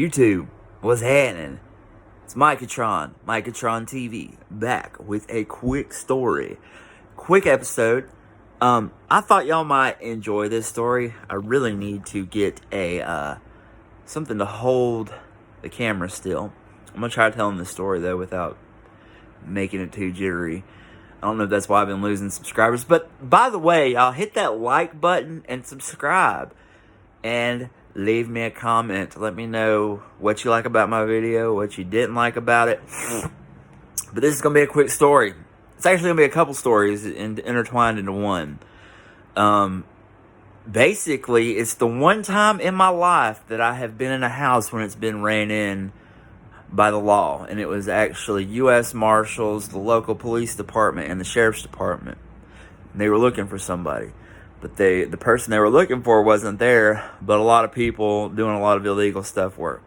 YouTube, what's happening? It's Micatron TV, back with a quick story. Quick episode. I thought y'all might enjoy this story. I really need to get a something to hold the camera still. I'm gonna try telling this story though without making it too jittery. I don't know if that's why I've been losing subscribers. But by the way, y'all hit that like button and subscribe. And leave me a comment. Let me know what you like about my video, what you didn't like about it. But this is going to be a quick story. It's actually going to be a couple stories intertwined into one. Basically, it's the one time in my life that I have been in a house when it's been ran in by the law. And it was actually U.S Marshall's, the local police department, and the sheriff's department. And they were looking for somebody. But the person they were looking for wasn't there, but a lot of people doing a lot of illegal stuff were.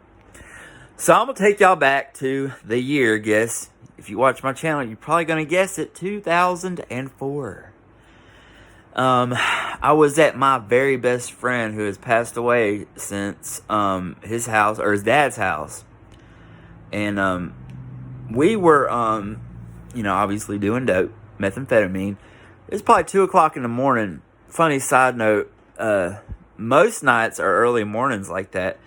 So I'm going to take y'all back to the year, guess. If you watch my channel, you're probably going to guess it, 2004. I was at my very best friend who has passed away since his house, or his dad's house. And we were, obviously doing dope, methamphetamine. It was probably 2 o'clock in the morning. Funny side note, most nights are early mornings like that.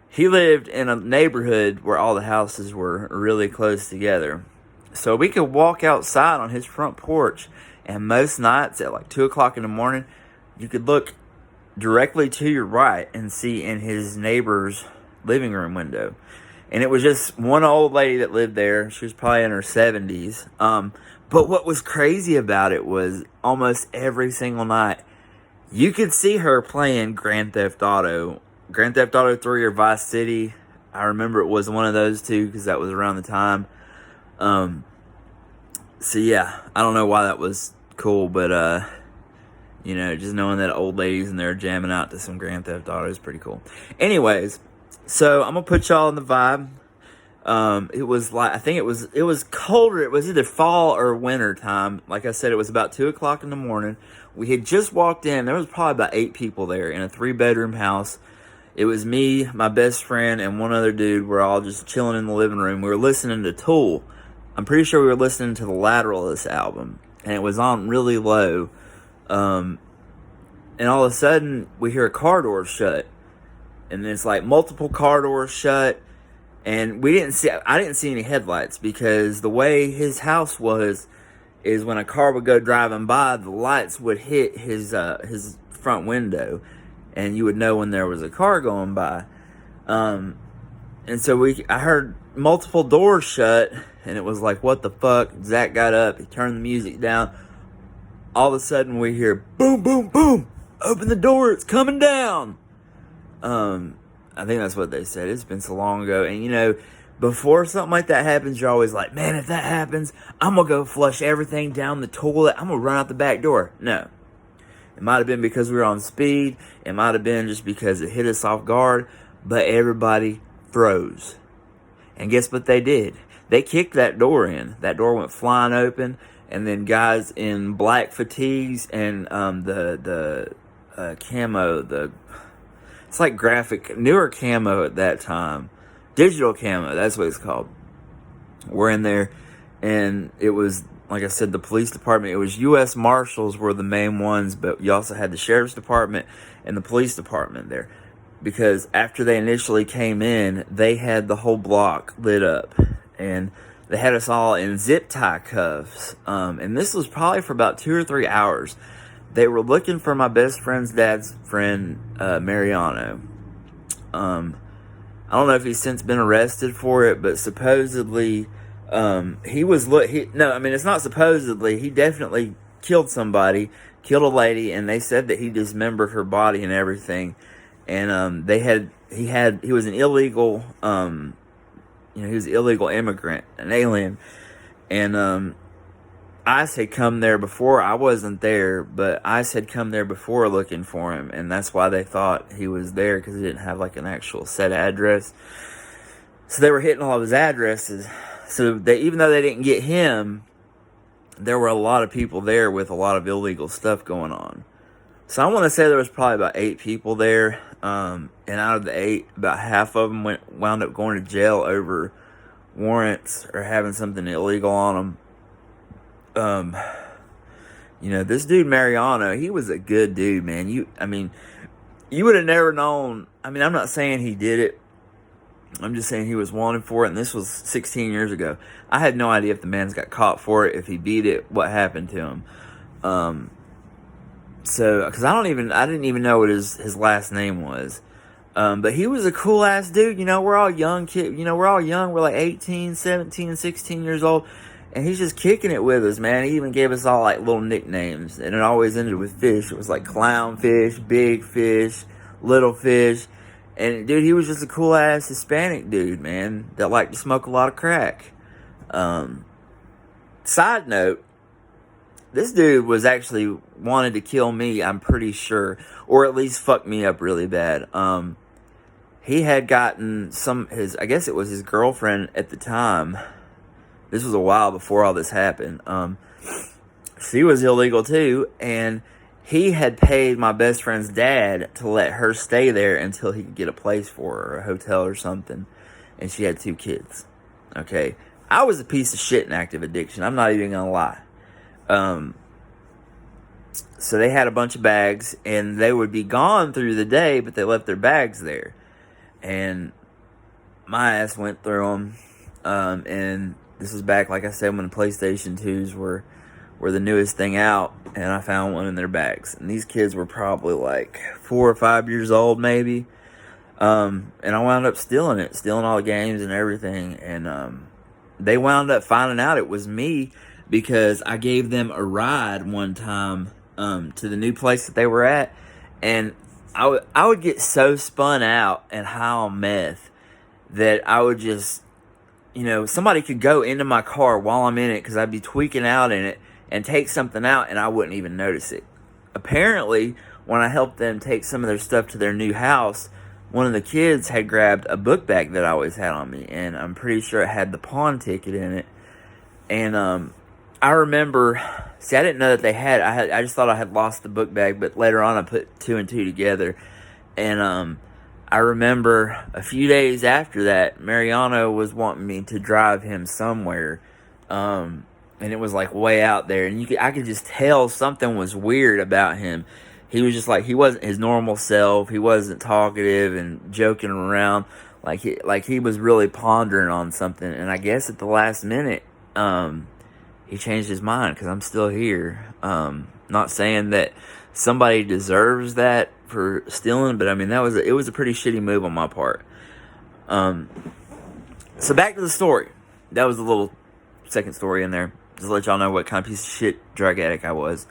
He lived in a neighborhood where all the houses were really close together. So we could walk outside on his front porch, and most nights at like 2 o'clock in the morning, you could look directly to your right and see in his neighbor's living room window. And it was just one old lady that lived there. She was probably in her 70s. But what was crazy about it was almost every single night, you could see her playing Grand Theft Auto 3 or Vice City. I remember it was one of those two because that was around the time. So yeah, I don't know why that was cool, but just knowing that old lady's in there jamming out to some Grand Theft Auto is pretty cool. Anyways, so I'm gonna put y'all in the vibe. It was like, I think it was colder. It was either fall or winter time. Like I said, it was about 2 o'clock in the morning. We had just walked in. There was probably about 8 people there in a 3-bedroom house. It was me, my best friend, and one other dude. We're all just chilling in the living room. We were listening to Tool. I'm pretty sure we were listening to the Lateral of this album, and it was on really low. And all of a sudden, we hear a car door shut, and it's like multiple car doors shut. And I didn't see any headlights because the way his house was is when a car would go driving by, the lights would hit his front window, and you would know when there was a car going by. And so I heard multiple doors shut, and it was like, what the fuck? Zach got up, he turned the music down. All of a sudden we hear boom, boom, boom, open the door, it's coming down. I think that's what they said. It's been so long ago. And, before something like that happens, you're always like, man, if that happens, I'm going to go flush everything down the toilet. I'm going to run out the back door. No. It might have been because we were on speed. It might have been just because it hit us off guard. But everybody froze. And guess what they did? They kicked that door in. That door went flying open. And then guys in black fatigues and the camo, it's like newer camo at that time. Digital camo, that's what it's called. We're in there, and it was, like I said, the police department. It was U.S Marshals were the main ones, but you also had the sheriff's department and the police department there. Because after they initially came in, they had the whole block lit up. And they had us all in zip tie cuffs. And this was probably for about 2 or 3 hours. They were looking for my best friend's dad's friend, Mariano. I don't know if he's since been arrested for it, but supposedly it's not supposedly. He definitely killed somebody, killed a lady, and they said that he dismembered her body and everything. And he was an illegal, he was an illegal immigrant, an alien, and ICE had come there before. I wasn't there, but ICE had come there before looking for him, and that's why they thought he was there, because he didn't have like an actual set address. So they were hitting all of his addresses. So even though they didn't get him, there were a lot of people there with a lot of illegal stuff going on. So I want to say there was probably about 8 people there, and out of the 8, about half of them wound up going to jail over warrants or having something illegal on them. This dude Mariano, he was a good dude, man. You would have never known. I mean, I'm not saying he did it. I'm just saying he was wanted for it, and this was 16 years ago. I had no idea if the man's got caught for it, if he beat it, what happened to him. Because I didn't even know what his last name was. But he was a cool ass dude. We're all young kids. We're all young. We're like 18, 17, 16 years old. And he's just kicking it with us, man. He even gave us all like little nicknames. And it always ended with fish. It was like clown fish, big fish, little fish. And dude, he was just a cool ass Hispanic dude, man, that liked to smoke a lot of crack. Side note, this dude was actually wanted to kill me, I'm pretty sure, or at least fuck me up really bad. He had gotten I guess it was his girlfriend at the time. This was a while before all this happened. She was illegal too, and he had paid my best friend's dad to let her stay there until he could get a place for her, a hotel or something. And she had 2 kids. Okay. I was a piece of shit in active addiction. I'm not even gonna lie. So they had a bunch of bags, and they would be gone through the day, but they left their bags there. And my ass went through them. And this was back, like I said, when the PlayStation 2s were the newest thing out, and I found one in their bags. And these kids were probably like 4 or 5 years old, maybe. And I wound up stealing all the games and everything. And they wound up finding out it was me because I gave them a ride one time to the new place that they were at. And I would get so spun out and high on meth that I would just, somebody could go into my car while I'm in it because I'd be tweaking out in it and take something out and I wouldn't even notice it. Apparently, when I helped them take some of their stuff to their new house, one of the kids had grabbed a book bag that I always had on me, and I'm pretty sure it had the pawn ticket in it. And I remember, I didn't know that they had. I just thought I had lost the book bag, but later on I put 2 and 2 together. And I remember a few days after that, Mariano was wanting me to drive him somewhere. And it was like way out there, and I could just tell something was weird about him. He was just like, he wasn't his normal self. He wasn't talkative and joking around. Like he was really pondering on something. And I guess at the last minute, he changed his mind because I'm still here. Not saying that somebody deserves that for stealing, but I mean it was a pretty shitty move on my part. So back to the story. That was a little second story in there. Just to let y'all know what kind of piece of shit drug addict I was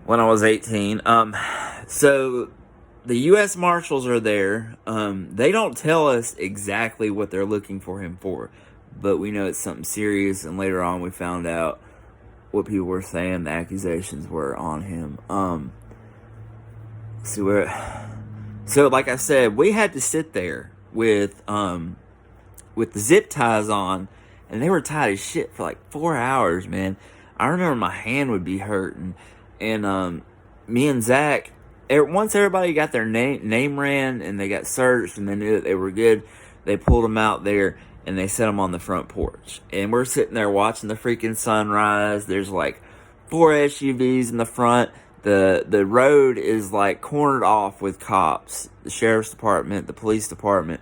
when I was 18. So the U.S. Marshals are there. They don't tell us exactly what they're looking for him for, but we know it's something serious, and later on we found out what people were saying the accusations were on him. So like I said, we had to sit there with the zip ties on, and they were tight as shit for like 4 hours, man. I remember my hand would be hurting, and me and Zach, once everybody got their name ran and they got searched and they knew that they were good, they pulled them out there and they set them on the front porch. And we're sitting there watching the freaking sunrise. There's like 4 SUVs in the front. The road is like cornered off with cops, the sheriff's department, the police department.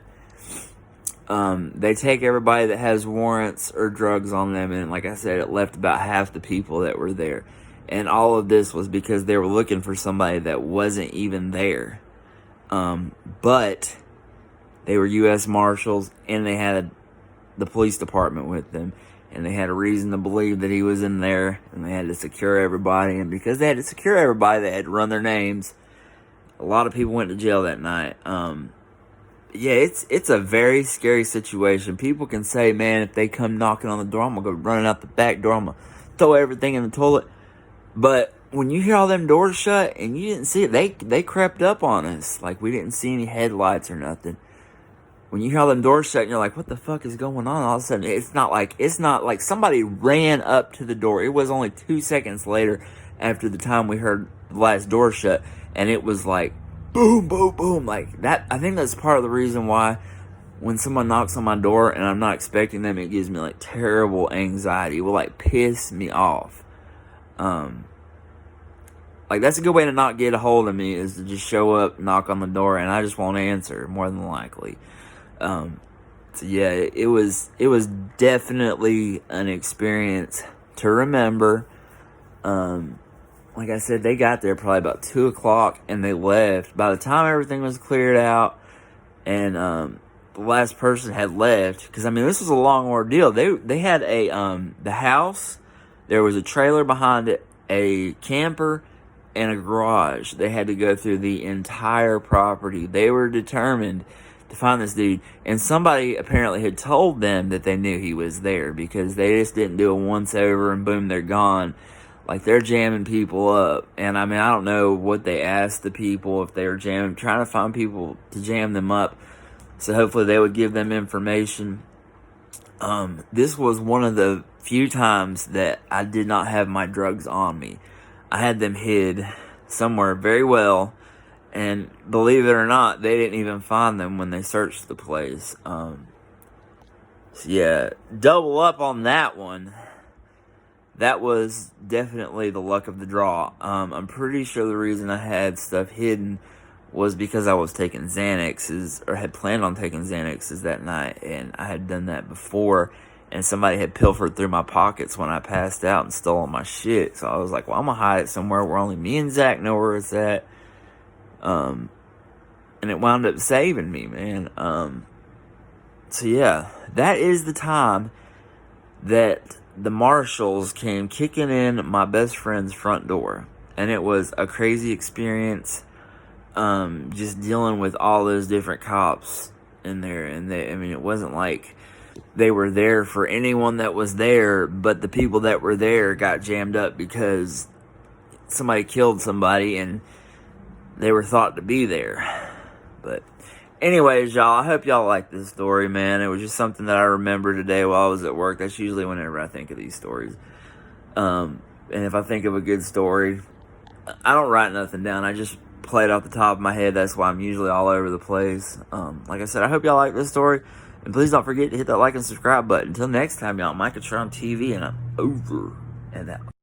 They take everybody that has warrants or drugs on them, and like I said, it left about half the people that were there. And all of this was because they were looking for somebody that wasn't even there. But they were U.S. Marshals, and they had the police department with them. And they had a reason to believe that he was in there, and they had to secure everybody. And because they had to secure everybody, they had to run their names. A lot of people went to jail that night. Yeah, it's a very scary situation. People can say, man, if they come knocking on the door, I'm going to go running out the back door. I'm going to throw everything in the toilet. But when you hear all them doors shut and you didn't see it, they crept up on us. Like we didn't see any headlights or nothing. when you hear all them doors shut and you're like, what the fuck is going on? All of a sudden, it's not like somebody ran up to the door. It was only 2 seconds later after the time we heard the last door shut, and it was like boom, boom, boom, like that. I think that's part of the reason why when someone knocks on my door and I'm not expecting them, it gives me like terrible anxiety. It will like piss me off. Like that's a good way to not get a hold of me, is to just show up, knock on the door, and I just won't answer, more than likely. So yeah, it was definitely an experience to remember. Like I said, they got there probably about 2 o'clock and they left. By the time everything was cleared out and the last person had left, because I mean this was a long ordeal. They had the house, there was a trailer behind it, a camper, and a garage. They had to go through the entire property. They were determined to find this dude, and somebody apparently had told them that they knew he was there, because they just didn't do a once over and boom, they're gone. Like, they're jamming people up. And I mean, I don't know what they asked the people, if they were trying to find people to jam them up, so hopefully they would give them information. This was one of the few times that I did not have my drugs on me. I had them hid somewhere very well, and believe it or not, they didn't even find them when they searched the place. So yeah, double up on that one. That was definitely the luck of the draw. I'm pretty sure the reason I had stuff hidden was because I was taking Xanaxes, or had planned on taking Xanaxes that night, and I had done that before, and somebody had pilfered through my pockets when I passed out and stolen my shit. So I was like, well, I'm gonna hide it somewhere where only me and Zach know where it's at. And it wound up saving me, man. So yeah, that is the time that the Marshalls came kicking in my best friend's front door. And it was a crazy experience, just dealing with all those different cops in there. And it wasn't like they were there for anyone that was there, but the people that were there got jammed up because somebody killed somebody and they were thought to be there. But anyways, y'all, I hope y'all like this story, man. It was just something that I remember today while I was at work. That's usually whenever I think of these stories. And if I think of a good story, I don't write nothing down. I just play it off the top of my head. That's why I'm usually all over the place. Like I said, I hope y'all like this story. And please don't forget to hit that like and subscribe button. Until next time, y'all, Micatron TV, and I'm over and out.